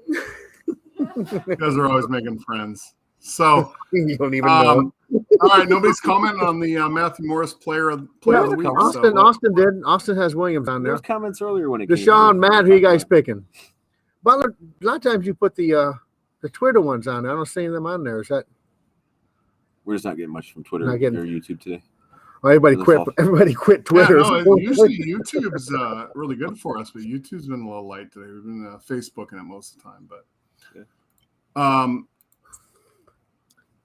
You guys are always making friends. So, You don't even know. all right, nobody's commenting on the Matthew Morris player of the week. Austin did. Austin has Williams on There there. was comments earlier when it came. Deshaun, Matt, who you guys picking? Butler, a lot of times you put the Twitter ones on there. I don't see them on there. Is that We're just not getting much from Twitter or Not getting- YouTube today. well, everybody That's quit? all. Everybody quit Yeah, Twitter. no, usually YouTube's really good for us, but YouTube's been a little light today. We've been Facebooking it most of the time, but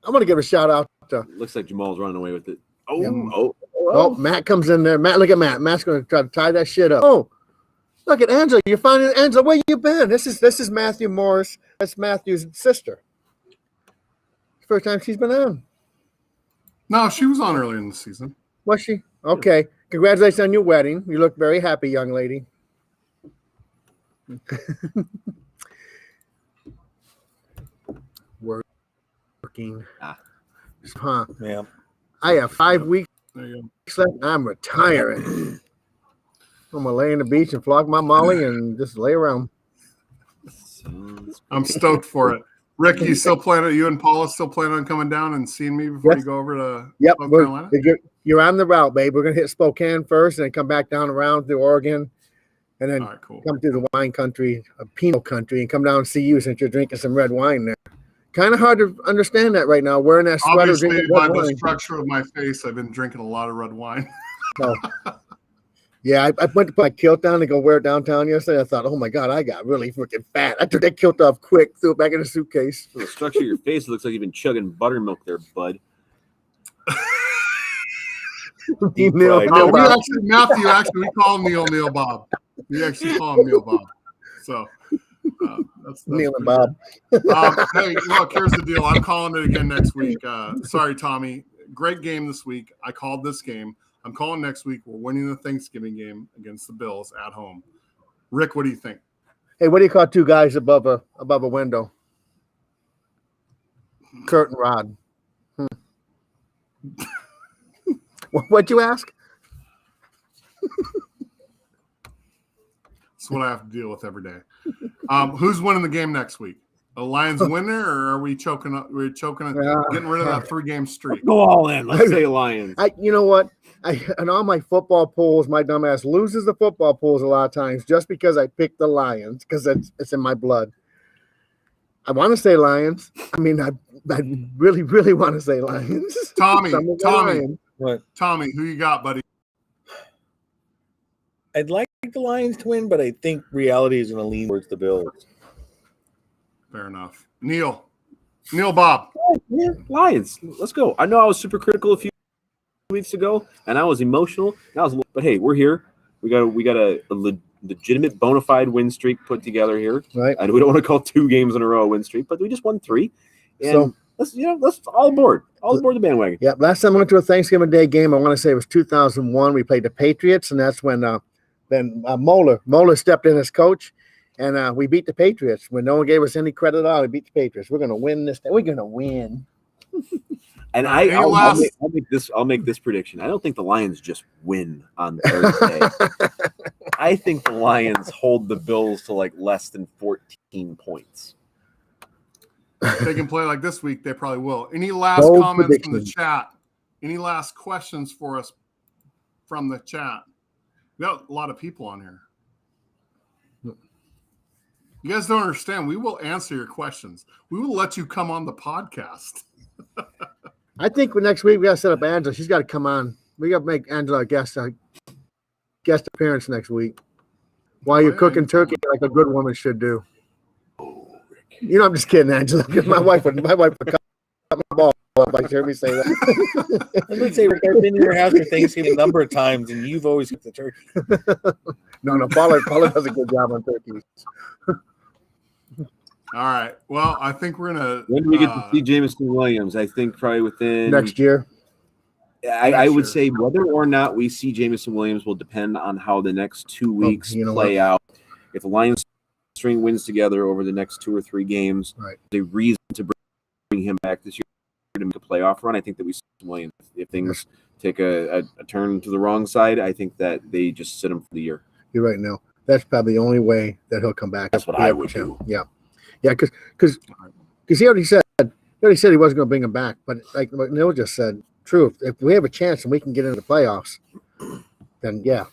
I'm gonna give a shout out to. Looks like Jamal's running away with it. Oh, Yeah. oh, Matt comes in there. Matt, look at Matt. Matt's gonna try to tie that shit up. Oh, look at Angela. You're finding Angela. Where you been? This is Matthew Morris. That's Matthew's sister. First time she's been on. no, she was on earlier in the season. Was she? Okay. Congratulations on your wedding. You look very happy, young lady. Working. Huh. Yeah. I have 5 weeks There you left. I'm retiring. I'm gonna lay in the beach and flog my molly and just lay around. go. I'm stoked for it. Rick, you and Paula still plan on coming down and seeing me before you go over to Yep, South Carolina? you're on the route, babe. We're gonna hit Spokane first, and then come back down around through Oregon, and then All right, cool. come through the wine country, Pinot country, and come down and see you since you're drinking some red wine there. Kind of hard to understand that right now. Wearing that sweater, Obviously, drinking by red the wine. structure of my face, I've been drinking a lot of red wine. So, yeah, I went to put my kilt down to go wear it downtown yesterday. I thought, oh my god, I got really freaking fat. I took that kilt off quick, threw it back in the suitcase. The structure of your face looks like you've been chugging buttermilk there, bud. Deep Neil, fried. Neil We Bob. we call him Neil Bob. We actually call him Neil Bob. So that's Neil and pretty Bob. good. Hey, look, here's the deal. I'm calling it again next week. Sorry, Tommy. Great game this week. I called this game. I'm calling next week. We're winning the Thanksgiving game against the Bills at home. Rick, what do you think? Hey, what do you call two guys above a window? Curtain rod. What'd you ask? That's what I have to deal with every day. Who's winning the game next week? A Lions winner, or are we choking up? We're choking, getting rid of that 3-game streak. Go all in. Let's say Lions. You know what? In all my football polls, my dumbass loses the football polls a lot of times just because I picked the Lions because it's in my blood. I want to say Lions. I mean, I really, really want to say Lions. Tommy, What? Tommy, who you got, buddy? I'd like the Lions to win, but I think reality is going to lean towards the Bills. Fair enough. Neil Bob. Yeah, Lions. Let's go. I know I was super critical a few weeks ago, and I was emotional. But hey, we're here. We got a legitimate, bona fide win streak put together here. Right. And we don't want to call 2 games in a row a win streak, but we just won 3. And So let's all aboard the bandwagon. yeah, last time I went to a Thanksgiving Day game, I want to say it was 2001. We played the Patriots, and that's when Moeller stepped in as coach. And we beat the Patriots when no one gave us any credit at all. We beat the Patriots. We're going to win this thing. We're going to win. And I'll make this prediction. I don't think the Lions just win on Thursday. I think the Lions hold the Bills to like less than 14 points. If they can play like this week, they probably will. Any last Bold comments from the prediction. chat? Any last questions for us from the chat? We got a lot of people on here. You guys don't understand. We will answer your questions. We will let you come on the podcast. I think next week we got to set up Angela. She's got to come on. We got to make Angela a guest appearance next week while you're cooking turkey like a good woman should do. You know, I'm just kidding, Angela. Because my wife would cut my ball up. I hear me say that. I would say, Rick, I've been to your house for Thanksgiving a number of times, and you've always cooked the turkey. No, Paula does a good job on turkeys. All right. Well, I think we're gonna. When do we get to see Jameson Williams? I think probably within Next year. I would say whether or not we see Jameson Williams will depend on how the next 2 weeks you know play out. If the Lions string wins together over the next 2 or 3 games, Right. the reason to bring him back this year to make a playoff run. I think that we see Williams. If things take a turn to the wrong side, I think that they just sit him for the year. You're right, Neil. That's probably the only way that he'll come back. That's what I would do. Yeah, because he already said he wasn't going to bring him back. But like what Neil just said, true. If we have a chance and we can get into the playoffs, then yeah.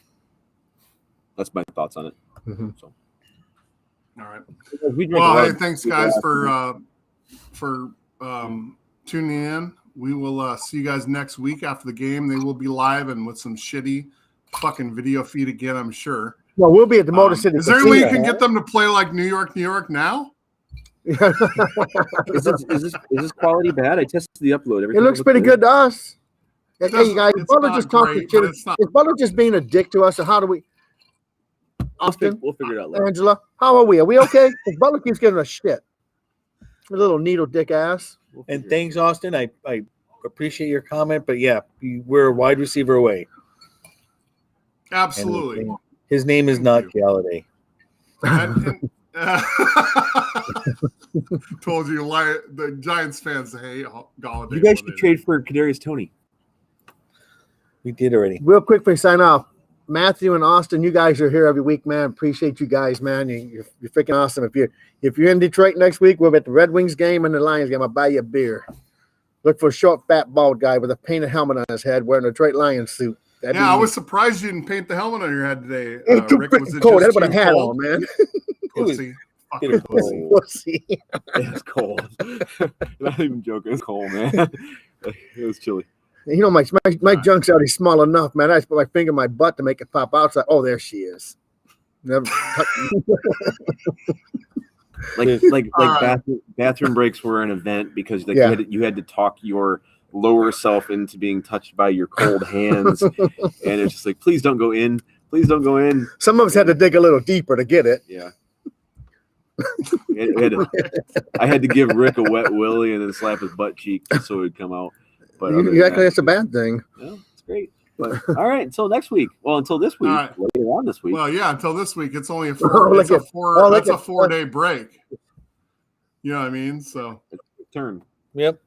That's my thoughts on it. Mm-hmm. So. All right. Well, hey, thanks guys for tuning in. We will see you guys next week after the game. They will be live and with some shitty fucking video feed again, I'm sure. Well, we'll be at the Motor City. Is there any way you can get them to play like New York now? Is this quality bad? I tested the upload. It looks pretty good to us. Hey, you guys, is Butler just talking shit? Is Butler just being a dick to us? Or how do we? Austin, we'll figure it out later. Angela, how are we? Are we okay? Butler keeps giving us shit. A little needle dick ass. And thanks, Austin. I appreciate your comment, but yeah, we're a wide receiver away. Absolutely. And his name is not Galladay. Told you, the Giants fans hate Galladay. You guys should trade for Kadarius Toney. We did already. Real quick before we sign off, Matthew and Austin, you guys are here every week, man. Appreciate you guys, man. You're freaking awesome. If you're in Detroit next week, we'll be at the Red Wings game and the Lions game. I'll buy you a beer. Look for a short, fat, bald guy with a painted helmet on his head wearing a Detroit Lions suit. I was surprised you didn't paint the helmet on your head today. It was too Rick, freaking cold. I had to put a hat on, man. Pussy. It was Pussy. Pussy. It's cold. Not even joking. It's cold, man. It was chilly. You know, my junk's already small enough, man. I just put my finger in my butt to make it pop out. It's like, oh, there she is. Never. Bathroom breaks were an event because you had to talk your lower self into being touched by your cold hands, and it's just like, please don't go in. Please don't go in. Some of us had to dig a little deeper to get it. Yeah. I had to give Rick a wet willy and then slap his butt cheek so it would come out. But you act like that's a bad thing. Yeah, it's great. But all right, until next week. Well, until this week. Right. Later on this week. Well, yeah, until this week. It's only a 4-day break. You know what I mean? So turn. Yep.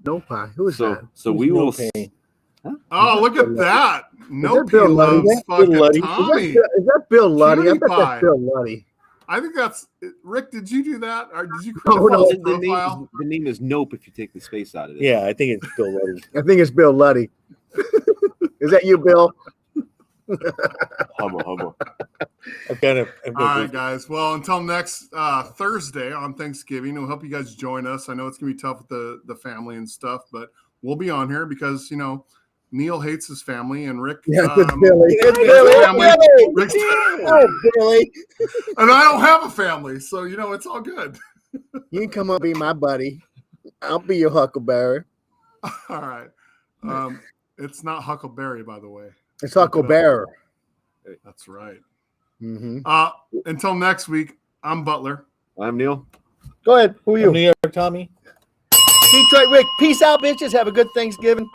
No pie. Who is that? So we will. Huh? Oh, look at that! No Bill Luddy. loves fucking Tommy. Is that Bill Luddy? I bet Pie. that's Bill Luddy. I think that's Rick. Did you do that, or did you No, create a false The profile? name is Nope if you take the space out of it. Yeah, I think it's Bill Luddy. I think it's Bill Luddy. Is that you, Bill? Hubba. All right, guys. Well, until next Thursday on Thanksgiving, we'll help you guys join us. I know it's gonna be tough with the family and stuff, but we'll be on here because Neil hates his family, and Rick. Yeah, it's Billy. It's Billy. And I don't have a family, so it's all good. You can come up and be my buddy. I'll be your Huckleberry. All right. It's not Huckleberry, by the way. It's Huckleberry. That's right. Mm-hmm. Until next week, I'm Butler. I'm Neil. Go ahead. Who are you? New York, Tommy. Detroit Rick. Peace out, bitches. Have a good Thanksgiving.